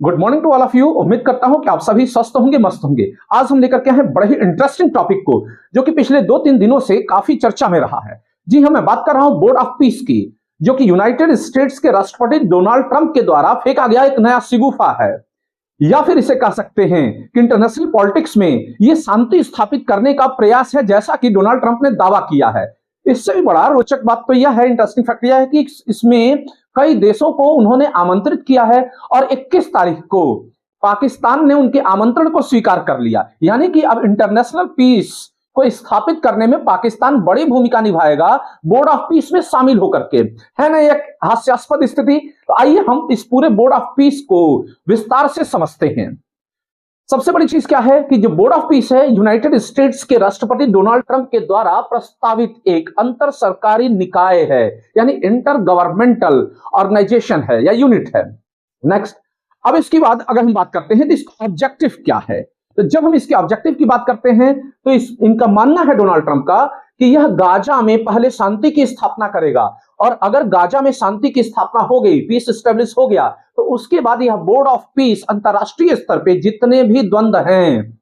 Good morning to all of you. उम्मीद करता हूं कि आप सभी स्वस्थ होंगे, मस्त होंगे। आज हम लेकर के हैं बड़े ही इंटरेस्टिंग टॉपिक को, जो कि पिछले 2-3 दिनों से काफी चर्चा में रहा है। जी हां, मैं बात कर रहा हूं बोर्ड ऑफ पीस की, जो कि यूनाइटेड स्टेट्स के राष्ट्रपति डोनाल्ड ट्रंप के द्वारा फेंका गया एक नया शिगुफा है, या फिर इसे कह सकते हैं कि इंटरनेशनल पॉलिटिक्स में यह शांति स्थापित करने का प्रयास है, जैसा कि डोनाल्ड ट्रंप ने दावा किया है। इससे भी बड़ा रोचक बात तो यह है, इंटरेस्टिंग फैक्ट यह है कि इसमें कई देशों को उन्होंने आमंत्रित किया है और 21 तारीख को पाकिस्तान ने उनके आमंत्रण को स्वीकार कर लिया। यानी कि अब इंटरनेशनल पीस को स्थापित करने में पाकिस्तान बड़ी भूमिका निभाएगा, बोर्ड ऑफ पीस में शामिल होकर के। है ना एक हास्यास्पद स्थिति? तो आइए हम इस पूरे बोर्ड ऑफ पीस को विस्तार से समझते हैं। सबसे बड़ी चीज क्या है कि जो बोर्ड ऑफ पीस है, यूनाइटेड स्टेट्स के राष्ट्रपति डोनाल्ड ट्रंप के द्वारा प्रस्तावित एक अंतर सरकारी निकाय है, यानी इंटर गवर्नमेंटल ऑर्गेनाइजेशन है या यूनिट है। नेक्स्ट, अब इसके बाद अगर हम बात करते हैं तो इसका ऑब्जेक्टिव क्या है, तो जब हम इसके ऑब्जेक्टिव की बात करते हैं तो इनका मानना है डोनाल्ड ट्रंप का कि यह गाजा में पहले शांति की स्थापना करेगा, और अगर गाजा में शांति की स्थापना हो गई, पीस एस्टेब्लिश हो गया, तो उसके बाद यह बोर्ड ऑफ पीस अंतरराष्ट्रीय स्तर पे जितने भी द्वंद्व हैं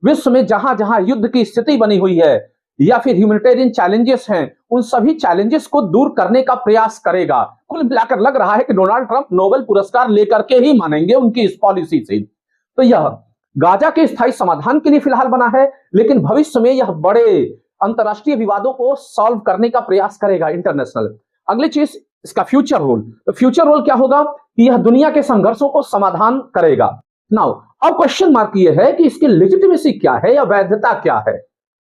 विश्व में, जहां जहां युद्ध की स्थिति बनी हुई है या फिर ह्यूमैनिटेरियन चैलेंजेस हैं, उन सभी चैलेंजेस को दूर करने का प्रयास करेगा। कुल मिलाकर लग रहा है कि डोनाल्ड ट्रंप नोबेल पुरस्कार लेकर के ही मानेंगे उनकी इस पॉलिसी से। तो यह गाजा के स्थायी समाधान के लिए फिलहाल बना है, लेकिन भविष्य में यह बड़े अंतरराष्ट्रीय विवादों को सॉल्व करने का प्रयास करेगा इंटरनेशनल। अगली चीज, इसका फ्यूचर रोल। तो फ्यूचर रोल क्या होगा कि यह दुनिया के संघर्षों को समाधान करेगा। नाउ अब क्वेश्चन मार्क यह है कि इसकी लेजिटिमेसी क्या है या वैधता क्या है।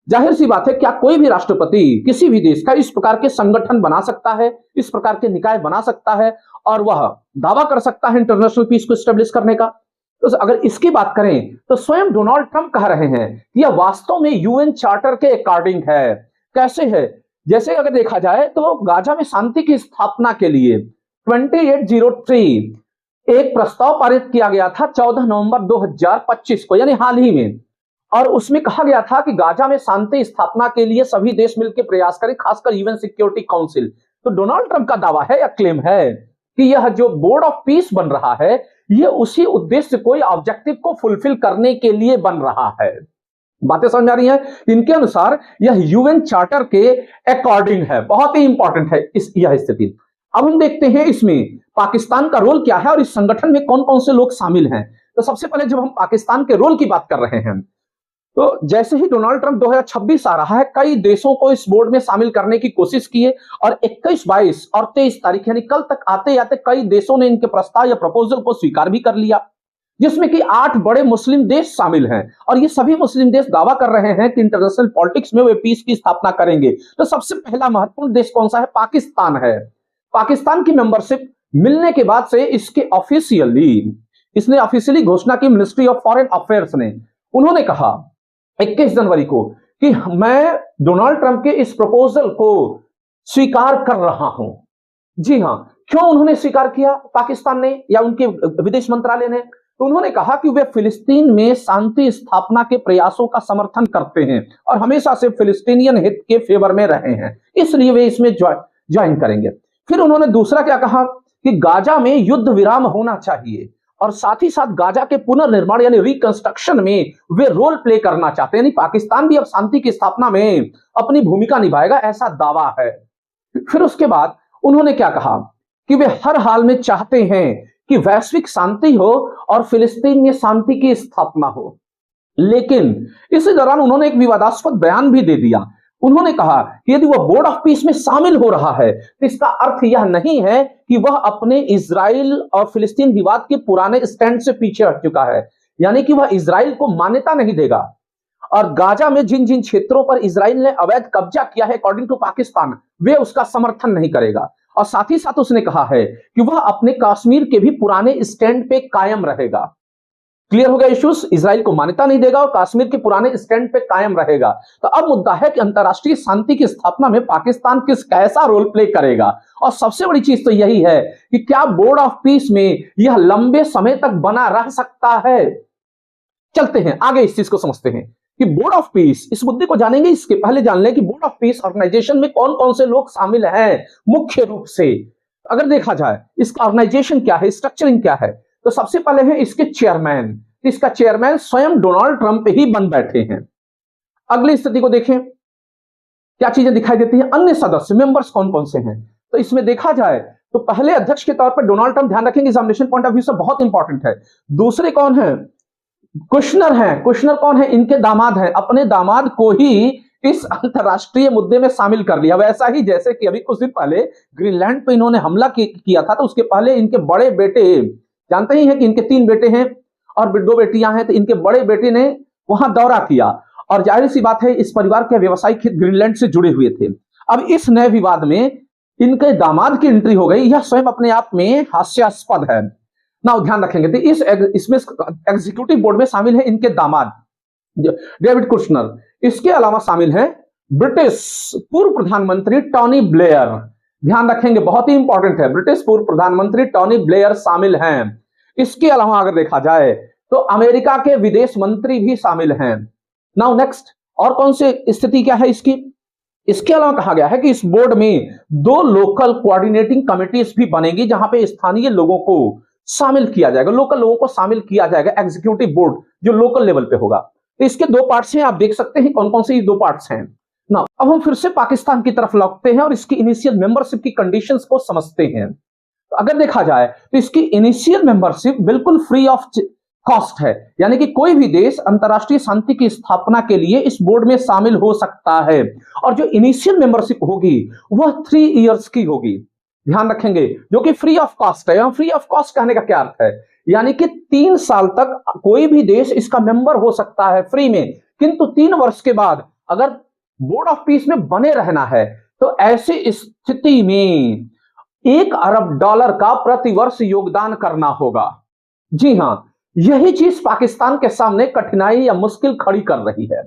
जाहिर सी बात है, क्या कोई भी राष्ट्रपति किसी भी देश का इस प्रकार के संगठन बना सकता है, इस प्रकार के निकाय बना सकता है और वह दावा कर सकता है इंटरनेशनल पीस को एस्टेब्लिश करने का? तो अगर इसकी बात करें तो स्वयं डोनाल्ड ट्रंप कह रहे हैं कि यह वास्तव में यूएन चार्टर के अकॉर्डिंग है। कैसे है? जैसे अगर देखा जाए तो गाजा में शांति की स्थापना के लिए 2803 एक प्रस्ताव पारित किया गया था 14 नवंबर 2025 को, यानी हाल ही में, और उसमें कहा गया था कि गाजा में शांति स्थापना के लिए सभी देश मिलकर प्रयास करें, खासकर यूएन सिक्योरिटी काउंसिल। तो डोनाल्ड ट्रंप का दावा है या क्लेम है कि यह जो बोर्ड ऑफ पीस बन रहा है, यह उसी उद्देश्य को, ऑब्जेक्टिव को फुलफिल करने के लिए बन रहा है। बातें समझ आ रही हैं? इनके अनुसार यह यूएन चार्टर के अकॉर्डिंग है। बहुत ही इंपॉर्टेंट है यह स्थिति। अब हम देखते हैं इसमें पाकिस्तान का रोल क्या है और इस संगठन में कौन कौन से लोग शामिल हैं। तो सबसे पहले जब हम पाकिस्तान के रोल की बात कर रहे हैं, तो जैसे ही डोनाल्ड ट्रंप 2026 आ रहा है, कई देशों को इस बोर्ड में शामिल करने की कोशिश की है, और 21, 22 और 23 तारीख यानी कल तक आते आते कई देशों ने इनके प्रस्ताव या प्रपोजल को स्वीकार भी कर लिया, जिसमें कि 8 बड़े मुस्लिम देश शामिल हैं। और ये सभी मुस्लिम देश दावा कर रहे हैं कि इंटरनेशनल पॉलिटिक्स में वे पीस की स्थापना करेंगे। तो सबसे पहला महत्वपूर्ण देश कौन सा है? पाकिस्तान है। पाकिस्तान की मेंबरशिप मिलने के बाद से इसने ऑफिशियली घोषणा की मिनिस्ट्री ऑफ फॉरेन अफेयर्स ने। उन्होंने कहा 21 जनवरी को कि मैं डोनाल्ड ट्रंप के इस प्रपोजल को स्वीकार कर रहा हूं। जी हां, क्यों उन्होंने स्वीकार किया पाकिस्तान ने या उनके विदेश मंत्रालय ने? तो उन्होंने कहा कि वे फिलिस्तीन में शांति स्थापना के प्रयासों का समर्थन करते हैं और हमेशा से फिलिस्तीनियन हित के फेवर में रहे हैं, इसलिए वे इसमें ज्वाइन करेंगे। फिर उन्होंने दूसरा क्या कहा कि गाजा में युद्ध विराम होना चाहिए, और साथ ही साथ गाजा के पुनर्निर्माण यानी रिकंस्ट्रक्शन में वे रोल प्ले करना चाहते हैं, यानी पाकिस्तान भी अब शांति की स्थापना में अपनी भूमिका निभाएगा, ऐसा दावा है। फिर उसके बाद उन्होंने क्या कहा कि वे हर हाल में चाहते हैं कि वैश्विक शांति हो और फिलिस्तीन में शांति की स्थापना हो। लेकिन इसी दौरान उन्होंने एक विवादास्पद बयान भी दे दिया। उन्होंने कहा कि यदि वह बोर्ड ऑफ पीस में शामिल हो रहा है तो इसका अर्थ यह नहीं है कि वह अपने इजराइल और फिलिस्तीन विवाद के पुराने स्टैंड से पीछे हट चुका है, यानी कि वह इजराइल को मान्यता नहीं देगा, और गाजा में जिन जिन क्षेत्रों पर इजराइल ने अवैध कब्जा किया है अकॉर्डिंग टू पाकिस्तान, वे उसका समर्थन नहीं करेगा। और साथ ही साथ उसने कहा है कि वह अपने कश्मीर के भी पुराने स्टैंड पे कायम रहेगा। क्लियर हो गया इश्यूज? इजराइल को मान्यता नहीं देगा और कश्मीर के पुराने स्टैंड पे कायम रहेगा। तो अब मुद्दा है कि अंतरराष्ट्रीय शांति की स्थापना में पाकिस्तान कैसा रोल प्ले करेगा। और सबसे बड़ी चीज तो यही है कि क्या बोर्ड ऑफ पीस में यह लंबे समय तक बना रह सकता है। चलते हैं आगे, इस चीज को समझते हैं कि बोर्ड ऑफ पीस, इस मुद्दे को जानेंगे इसके पहले जान लें कि बोर्ड ऑफ पीस ऑर्गेनाइजेशन में कौन कौन से लोग शामिल हैं मुख्य रूप से। अगर देखा जाए इसका ऑर्गेनाइजेशन क्या है, स्ट्रक्चरिंग क्या है, तो सबसे पहले है इसके चेयरमैन, इसका चेयरमैन स्वयं डोनाल्ड ट्रंप ही बन बैठे हैं। अगली स्थिति को देखें, क्या चीजें दिखाई देती हैं, अन्य सदस्य मेंबर्स कौन कौन से हैं। तो इसमें देखा जाए तो पहले अध्यक्ष के तौर पर डोनाल्ड ट्रंप, ध्यान रखेंगे एग्जामिनेशन पॉइंट ऑफ व्यू से बहुत इंपॉर्टेंट है। दूसरे कौन है, कुशनर हैं। कुशनर कौन है, इनके दामाद हैं। अपने दामाद को ही इस अंतरराष्ट्रीय मुद्दे में शामिल कर लिया, वैसा ही जैसे कि अभी कुछ दिन पहले ग्रीनलैंड पे इन्होंने हमला किया था, तो उसके पहले इनके बड़े बेटे, जानते ही हैं कि इनके 3 बेटे हैं और 2 बेटियां हैं, तो इनके बड़े बेटे ने वहां दौरा किया और जाहिर सी बात है इस परिवार के व्यवसायिक हित ग्रीनलैंड से जुड़े हुए थे। अब इस नए विवाद में इनके दामाद की एंट्री हो गई, यह स्वयं अपने आप में हास्यास्पद है ना। ध्यान रखेंगे तो इसमें एग्जीक्यूटिव बोर्ड में शामिल है इनके दामाद डेविड कुशनर। इसके अलावा शामिल है ब्रिटिश पूर्व प्रधानमंत्री टोनी ब्लेयर, ध्यान रखेंगे बहुत ही इंपॉर्टेंट है, ब्रिटिश पूर्व प्रधानमंत्री टोनी ब्लेयर शामिल हैं। इसके अलावा अगर देखा जाए तो अमेरिका के विदेश मंत्री भी शामिल हैं। नाउ नेक्स्ट, और कौन सी स्थिति क्या है इसकी, इसके अलावा कहा गया है कि इस बोर्ड में 2 लोकल कोऑर्डिनेटिंग कमिटीज भी बनेगी, जहां पे स्थानीय लोगों को शामिल किया जाएगा, लोकल लोगों को शामिल किया जाएगा, एग्जीक्यूटिव बोर्ड जो लोकल लेवल पे होगा। तो इसके 2 पार्ट्स हैं, आप देख सकते हैं कौन कौन से ये 2 पार्ट्स हैं ना। अब हम फिर से पाकिस्तान की तरफ लौटते हैं और इसकी इनिशियल मेंबरशिप की कंडीशंस को समझते हैं। तो अगर देखा जाए तो इसकी इनिशियल मेंबरशिप बिल्कुल फ्री ऑफ कॉस्ट है, यानी कि कोई भी देश अंतरराष्ट्रीय शांति की स्थापना के लिए इस बोर्ड में शामिल हो सकता है, और जो इनिशियल मेंबरशिप होगी वह 3 इयर्स की होगी, ध्यान रखेंगे, जो कि फ्री ऑफ कॉस्ट है। फ्री ऑफ कॉस्ट कहने का क्या अर्थ है, यानी कि 3 साल तक कोई भी देश इसका मेंबर हो सकता है फ्री में, किंतु 3 वर्ष के बाद अगर बोर्ड ऑफ पीस में बने रहना है तो ऐसी स्थिति में $1 अरब का प्रतिवर्ष योगदान करना होगा। जी हां, यही चीज पाकिस्तान के सामने कठिनाई या मुश्किल खड़ी कर रही है।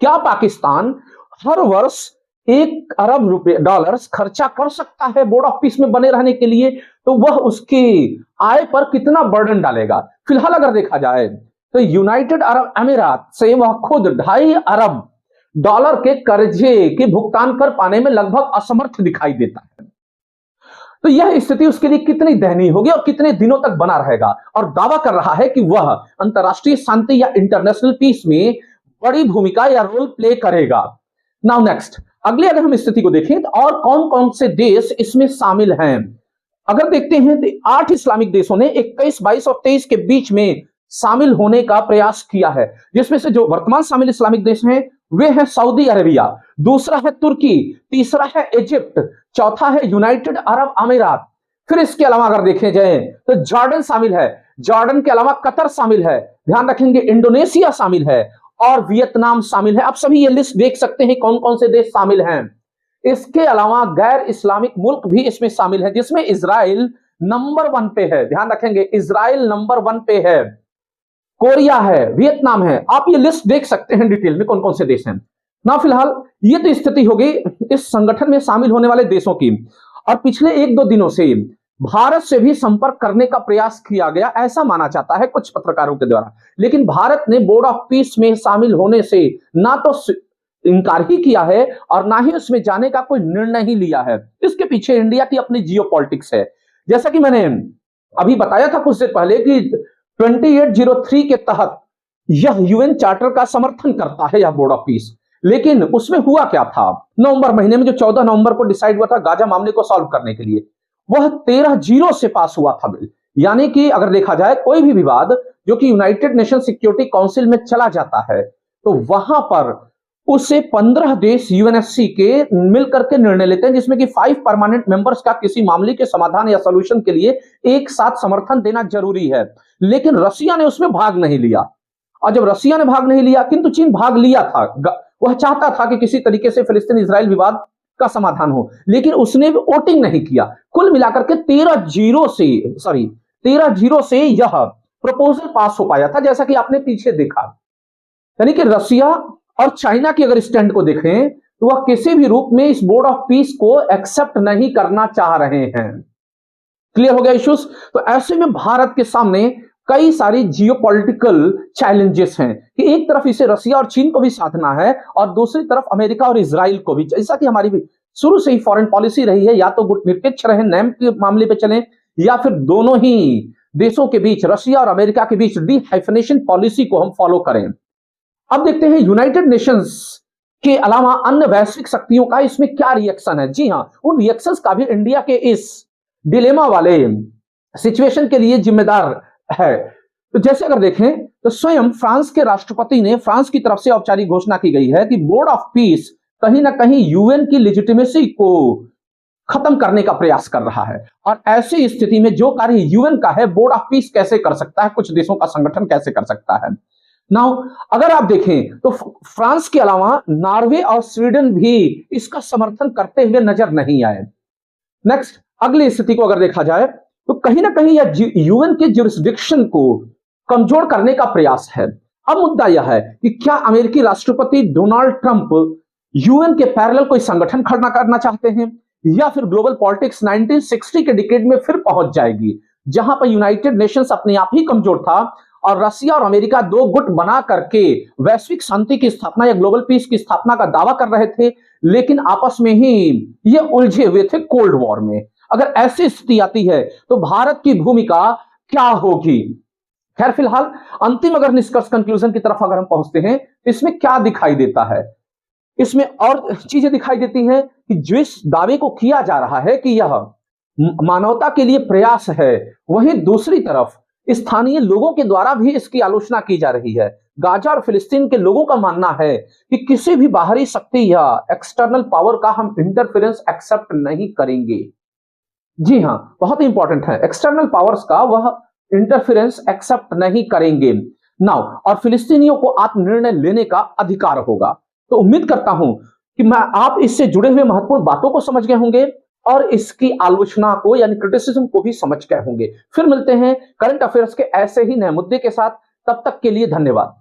क्या पाकिस्तान हर वर्ष $1 अरब खर्चा कर सकता है बोर्ड ऑफ पीस में बने रहने के लिए, तो वह उसकी आय पर कितना बर्डन डालेगा। फिलहाल अगर देखा जाए तो यूनाइटेड अरब अमीरात से वह खुद $2.5 अरब के कर्जे के भुगतान कर पाने में लगभग असमर्थ दिखाई देता है। तो यह स्थिति उसके लिए कितनी दयनीय होगी और कितने दिनों तक बना रहेगा, और दावा कर रहा है कि वह अंतरराष्ट्रीय शांति या इंटरनेशनल पीस में बड़ी भूमिका या रोल प्ले करेगा। नाउ नेक्स्ट, अगले अगर हम स्थिति को देखें तो और कौन कौन से देश इसमें शामिल हैं, अगर देखते हैं तो 8 इस्लामिक देशों ने 21, 22 और 23 के बीच में शामिल होने का प्रयास किया है, जिसमें से जो वर्तमान शामिल इस्लामिक देश हैं वे हैं सऊदी अरेबिया, दूसरा है तुर्की, तीसरा है इजिप्ट, चौथा है यूनाइटेड अरब अमीरात। फिर इसके अलावा अगर देखे जाए तो जॉर्डन शामिल है, जॉर्डन के अलावा कतर शामिल है, ध्यान रखेंगे इंडोनेशिया शामिल है और वियतनाम शामिल है। आप सभी ये लिस्ट देख सकते हैं कौन कौन से देश शामिल हैं। इसके अलावा गैर इस्लामिक मुल्क भी इसमें शामिल है, जिसमें इजराइल नंबर 1 पे है, ध्यान रखेंगे इजराइल नंबर 1 पे है, कोरिया है, वियतनाम है। आप ये लिस्ट देख सकते हैं डिटेल में कौन कौन से देश हैं ना। फिलहाल ये तो स्थिति होगी इस संगठन में शामिल होने वाले देशों की, और पिछले 1-2 दिनों से भारत से भी संपर्क करने का प्रयास किया गया, ऐसा माना जाता है कुछ पत्रकारों के द्वारा, लेकिन भारत ने बोर्ड ऑफ पीस में शामिल होने से ना तो इनकार ही किया है और ना ही उसमें जाने का कोई निर्णय ही लिया है। इसके पीछे इंडिया की अपनी जियोपॉलिटिक्स है। जैसा कि मैंने अभी बताया था कुछ देर पहले कि 2803 के तहत यह यूएन चार्टर का समर्थन करता है यह बोर्ड ऑफ पीस, लेकिन उसमें हुआ क्या था, नवंबर महीने में जो 14 नवंबर को डिसाइड हुआ था गाजा मामले को सॉल्व करने के लिए, वह 13-0 से पास हुआ था बिल। यानी कि अगर देखा जाए कोई भी विवाद जो कि यूनाइटेड नेशन सिक्योरिटी काउंसिल में चला जाता है तो वहां पर उसे 15 देश यूएनएससी के मिलकर के निर्णय लेते हैं, जिसमें कि 5 परमानेंट मेंबर्स का किसी मामले के समाधान या सॉल्यूशन के लिए एक साथ समर्थन देना जरूरी है। लेकिन रसिया ने उसमें भाग नहीं लिया, और जब रसिया ने भाग नहीं लिया किंतु चीन भाग लिया था, वह चाहता था कि किसी तरीके से फिलिस्तीन इजराइल विवाद का समाधान हो, लेकिन उसने वोटिंग नहीं किया। कुल मिलाकर के 13-0 से यह प्रपोजल पास हो पाया था, जैसा कि आपने पीछे देखा। यानी कि रसिया और चाइना की अगर स्टैंड को देखें तो वह किसी भी रूप में इस बोर्ड ऑफ पीस को एक्सेप्ट नहीं करना चाह रहे हैं। क्लियर हो गया इश्यूज। तो ऐसे में भारत के सामने कई सारी जियोपॉलिटिकल चैलेंजेस हैं कि एक तरफ इसे रसिया और चीन को भी साधना है और दूसरी तरफ अमेरिका और इजराइल को भी। जैसा कि हमारी भी शुरू से ही फॉरेन पॉलिसी रही है, या तो गुटनिरपेक्ष रहे, नैम के मामले पे चलें, या फिर दोनों ही देशों के बीच, रशिया और अमेरिका के बीच डीहाइफनेशन पॉलिसी को हम फॉलो करें। अब देखते हैं यूनाइटेड नेशंस के अलावा अन्य वैश्विक शक्तियों का इसमें क्या रिएक्शन है। जी हां, उन रिएक्शंस का भी इंडिया के इस डिलेमा वाले सिचुएशन के लिए जिम्मेदार है। तो जैसे अगर देखें तो स्वयं फ्रांस के राष्ट्रपति ने, फ्रांस की तरफ से औपचारिक घोषणा की गई है कि बोर्ड ऑफ पीस कहीं ना कहीं यूएन की लेजिटिमेसी को खत्म करने का प्रयास कर रहा है, और ऐसी स्थिति में जो कार्य यूएन का है बोर्ड ऑफ पीस कैसे कर सकता है, कुछ देशों का संगठन कैसे कर सकता है। नाउ अगर आप देखें तो फ्रांस के अलावा नॉर्वे और स्वीडन भी इसका समर्थन करते हुए नजर नहीं आए। नेक्स्ट, अगली स्थिति को अगर देखा जाए तो कहीं ना कहीं यह यूएन के ज्यूरिसडिक्शन को कमजोर करने का प्रयास है। अब मुद्दा यह है कि क्या अमेरिकी राष्ट्रपति डोनाल्ड ट्रंप यूएन के पैरेलल कोई संगठन खड़ा करना चाहते हैं, या फिर ग्लोबल पॉलिटिक्स 1960 के डिकेड में फिर पहुंच जाएगी, जहां पर यूनाइटेड नेशंस अपने आप ही कमजोर था और रशिया और अमेरिका दो गुट बना करके वैश्विक शांति की स्थापना या ग्लोबल पीस की स्थापना का दावा कर रहे थे, लेकिन आपस में ही ये उलझे हुए थे कोल्ड वॉर में। अगर ऐसी स्थिति आती है तो भारत की भूमिका क्या होगी। खैर फिलहाल अंतिम अगर निष्कर्ष कंक्लूजन की तरफ अगर हम पहुंचते हैं तो इसमें क्या दिखाई देता है, इसमें और चीजें दिखाई देती हैं कि जिस दावे को किया जा रहा है कि यह मानवता के लिए प्रयास है, वहीं दूसरी तरफ स्थानीय लोगों के द्वारा भी इसकी आलोचना की जा रही है। गाजा और फिलिस्तीन के लोगों का मानना है कि किसी भी बाहरी शक्ति या एक्सटर्नल पावर का हम इंटरफेरेंस एक्सेप्ट नहीं करेंगे। जी हां, बहुत इंपॉर्टेंट है, एक्सटर्नल पावर्स का वह इंटरफेरेंस एक्सेप्ट नहीं करेंगे। नाउ और फिलिस्तीनियों को आत्मनिर्णय लेने का अधिकार होगा। तो उम्मीद करता हूं कि आप इससे जुड़े हुए महत्वपूर्ण बातों को समझ गए होंगे और इसकी आलोचना को यानी क्रिटिसिज्म को भी समझ गए होंगे। फिर मिलते हैं करंट अफेयर्स के ऐसे ही नए मुद्दे के साथ, तब तक के लिए धन्यवाद।